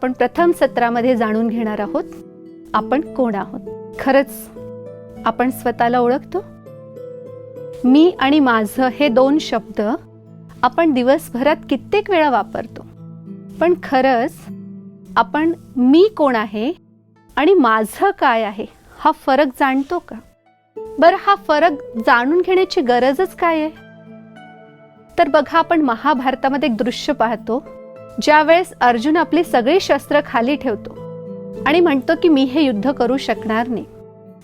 पण प्रथम सत्रामध्ये जाणून घेणार आहोत आपण कोण आहोत. खरंच आपण स्वतःला ओळखतो? मी आणि माझं हे दोन शब्द आपण दिवसभरात कित्येक वेळा वापरतो, पण खरंच आपण मी कोण आहे आणि माझं काय आहे हा फरक जाणतो का? बरं, हा फरक जाणून घेण्याची गरजच काय आहे? तर बघा, आपण महाभारतामध्ये एक दृश्य पाहतो ज्यावेळेस अर्जुन आपली सगळी शस्त्र खाली ठेवतो आणि म्हणतो की मी हे युद्ध करू शकणार नाही.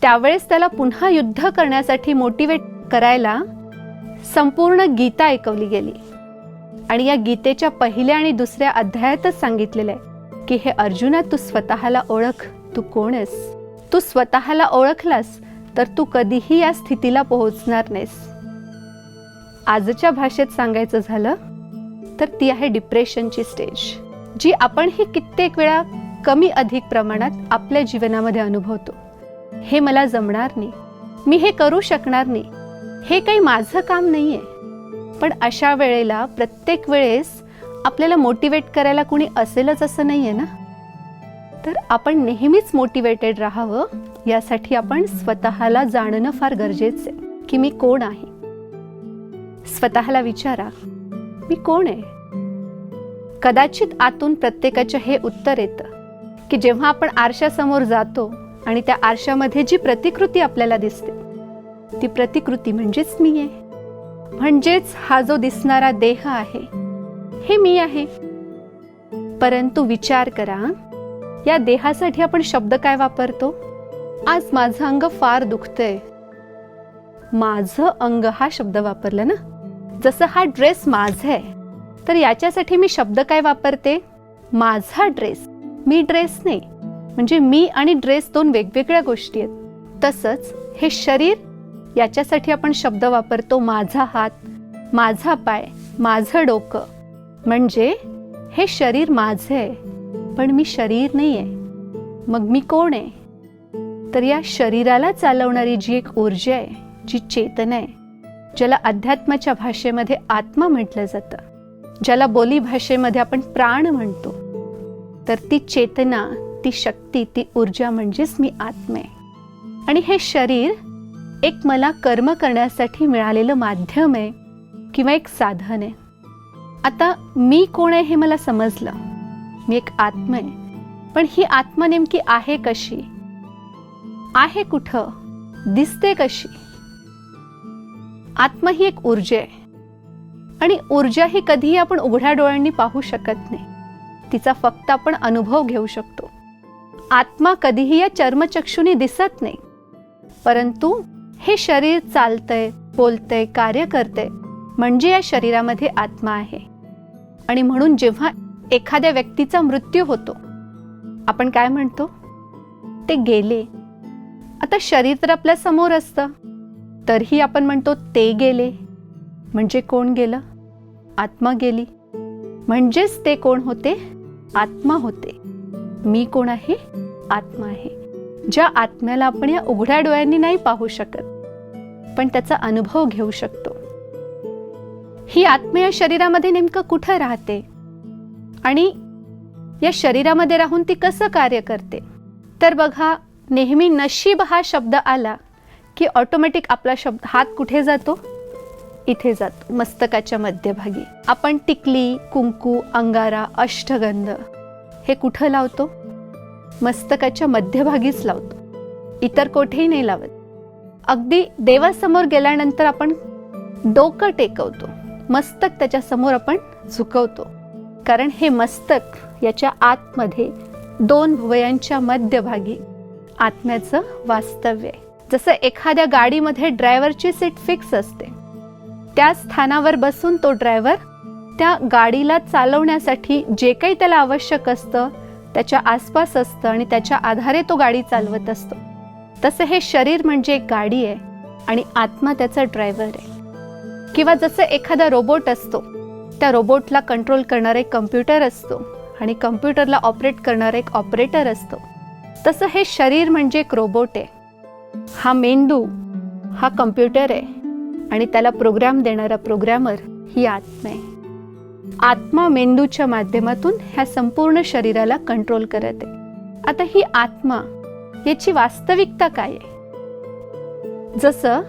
त्यावेळेस त्याला पुन्हा युद्ध करण्यासाठी मोटिवेट करायला संपूर्ण गीता ऐकवली गेली आणि या गीतेच्या पहिल्या आणि दुसऱ्या अध्यायातच सांगितलेलं आहे की हे अर्जुना, तू स्वतःला ओळख, तू कोण आहेस. तू स्वतःला ओळखलास तर तू कधीही या स्थितीला पोहोचणार नाहीस. आजच्या भाषेत सांगायचं झालं तर ती आहे डिप्रेशनची स्टेज, जी आपणही कित्येक वेळा कमी अधिक प्रमाणात आपल्या जीवनामध्ये अनुभवतो. हे मला जमणार नाही, मी हे करू शकणार नाही, हे काही माझं काम नाहीये. पण अशा वेळेला प्रत्येक वेळेस आपल्याला मोटिवेट करायला कुणी असेलच असं नाहीये ना. तर आपण नेहमीच मोटिवेटेड राहावं यासाठी आपण स्वतःला जाणणं फार गरजेचं आहे की मी कोण आहे. स्वतःला विचारा, मी कोण आहे? कदाचित आतून प्रत्येकाचे हे उत्तर येतं की जेव्हा आपण आरशासमोर जातो आणि त्या आरशामध्ये जी प्रतिकृती आपल्याला दिसते ती प्रतिकृती म्हणजेच मी आहे, म्हणजेच हा जो दिसणारा देह आहे हे मी आहे. परंतु विचार करा, या देहासाठी आपण शब्द काय वापरतो? आज माझं अंग फार दुखतंय, माझं अंग हा शब्द वापरला ना. जसं हा ड्रेस माझा आहे तर याच्यासाठी मी शब्द काय वापरते? माझा ड्रेस, मी ड्रेस नाही. म्हणजे मी आणि ड्रेस दोन वेगवेगळ्या गोष्टी आहेत. तसंच हे शरीर, याच्यासाठी आपण शब्द वापरतो माझा हात, माझा पाय, माझं डोकं. म्हणजे हे शरीर माझं आहे पण मी शरीर नाही आहे. मग मी कोण आहे? तर या शरीराला चालवणारी जी एक ऊर्जा आहे, जी चेतना आहे, ज्याला अध्यात्माच्या भाषेमध्ये आत्मा म्हटलं जातं, ज्याला बोली भाषेमध्ये आपण प्राण म्हणतो, तर ती चेतना, ती शक्ती, ती ऊर्जा म्हणजेच मी आत्मा आहे. आणि हे शरीर एक मला कर्म करण्यासाठी मिळालेलं माध्यम आहे किंवा एक साधन आहे. आता मी कोण आहे हे मला समजलं, मी एक आत्मा आहे. पण ही आत्मा नेमकी आहे कशी? आहे कुठं? दिसते कशी? आत्मा ही एक ऊर्जा आहे आणि ऊर्जा ही कधीही आपण उघड्या डोळ्यांनी पाहू शकत नाही, तिचा फक्त आपण अनुभव घेऊ शकतो. आत्मा कधीही या चर्मचक्षुनी दिसत नाही, परंतु हे शरीर चालतंय, बोलतंय, कार्य करतंय म्हणजे या शरीरामध्ये आत्मा आहे. आणि म्हणून जेव्हा एखाद्या व्यक्तीचा मृत्यू होतो आपण काय म्हणतो? ते गेले. आता शरीर तर आपल्या समोर असतं तरीही आपण म्हणतो ते गेले. म्हणजे कोण गेलं? आत्मा गेली. म्हणजेच ते कोण होते? आत्मा होते. मी कोण आहे? आत्मा आहे. ज्या आत्म्याला आपण या उघड्या डोळ्यांनी नाही पाहू शकत पण त्याचा अनुभव घेऊ शकतो. ही आत्मा या शरीरामध्ये नेमकं कुठं राहते आणि या शरीरामध्ये राहून ती कसं कार्य करते? तर बघा, नेहमी नशीब हा शब्द आला की ऑटोमॅटिक आपला हात कुठे जातो? इथे जातो, मस्तकाच्या मध्यभागी. आपण टिकली, कुंकू, अंगारा, अष्टगंध हे कुठं लावतो? मस्तकाच्या मध्यभागीच लावतो, इतर कोठेही नाही लावत. अगदी देवासमोर गेल्यानंतर आपण डोकं टेकवतो, मस्तक त्याच्या समोर आपण झुकवतो, कारण हे मस्तक याच्या आतमध्ये दोन भुवयांच्या मध्यभागी आत्म्याचं वास्तव्य आहे. जसं एखाद्या गाडीमध्ये ड्रायव्हरची सीट फिक्स असते, त्या स्थानावर बसून तो ड्रायव्हर त्या गाडीला चालवण्यासाठी जे काही त्याला आवश्यक असतं त्याच्या आसपास असतं आणि त्याच्या आधारे तो गाडी चालवत असतो. तसं हे शरीर म्हणजे एक गाडी आहे आणि आत्मा त्याचा ड्रायव्हर आहे. किंवा जसं एखादा रोबोट असतो, त्या रोबोटला कंट्रोल करणारा एक कम्प्युटर असतो आणि कम्प्युटरला ऑपरेट करणारा एक ऑपरेटर असतो. तसं हे शरीर म्हणजे एक रोबोट आहे. हा मेंदू हा कम्प्युटर आहे आणि त्याला प्रोग्राम देणारा प्रोग्रामर ही आत्मा आहे. आत्मा मेंदूच्या माध्यमातून ह्या संपूर्ण शरीराला कंट्रोल करत आहे. आता ही आत्मा याची वास्तविकता काय आहे? जसं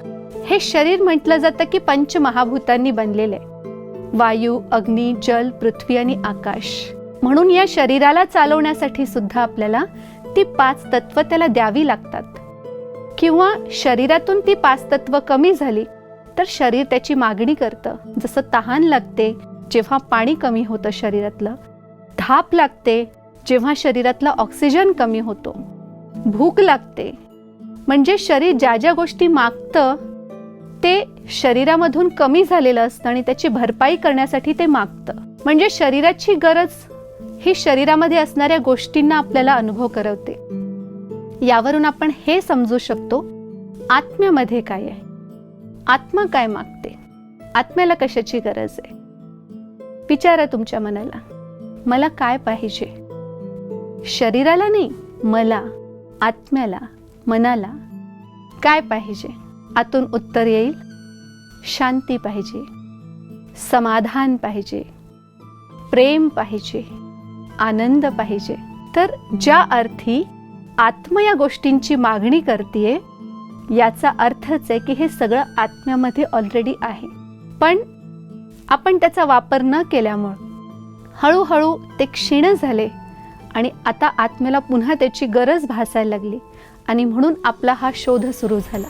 हे शरीर म्हटलं जातं की पंचमहाभूतांनी बनलेलं आहे. वायू, अग्नी, जल, पृथ्वी आणि आकाश. म्हणून या शरीराला चालवण्यासाठी सुद्धा आपल्याला ती 5 तत्व त्याला द्यावी लागतात. किंवा शरीरातून ती 5 तत्व कमी झाली तर शरीर त्याची मागणी करतं. जसं तहान लागते जेव्हा पाणी कमी होतं शरीरातलं, धाप लागते जेव्हा शरीरातला ऑक्सिजन कमी होतो, भूक लागते. म्हणजे शरीर ज्या ज्या गोष्टी मागतं ते शरीरामधून कमी झालेलं असतं आणि त्याची भरपाई करण्यासाठी ते मागतं. म्हणजे शरीराची गरज ही शरीरामध्ये असणाऱ्या गोष्टींना आपल्याला अनुभव करवते. यावरून आपण हे समजू शकतो आत्म्यामध्ये काय आहे, आत्मा काय मागते, आत्म्याला कशाची गरज आहे. विचारा तुमच्या मनाला, मला काय पाहिजे? शरीराला नाही, मला, आत्म्याला, मनाला काय पाहिजे? आतून उत्तर येईल, शांती पाहिजे, समाधान पाहिजे, प्रेम पाहिजे, आनंद पाहिजे. तर ज्या अर्थी आत्मा या गोष्टींची मागणी करतेय याचा अर्थच आहे की हे सगळं आत्म्यामध्ये ऑलरेडी आहे. पण आपण त्याचा वापर न केल्यामुळे हळूहळू ते क्षीण झाले आणि आता आत्म्याला पुन्हा त्याची गरज भासायला लागली आणि म्हणून आपला हा शोध सुरू झाला.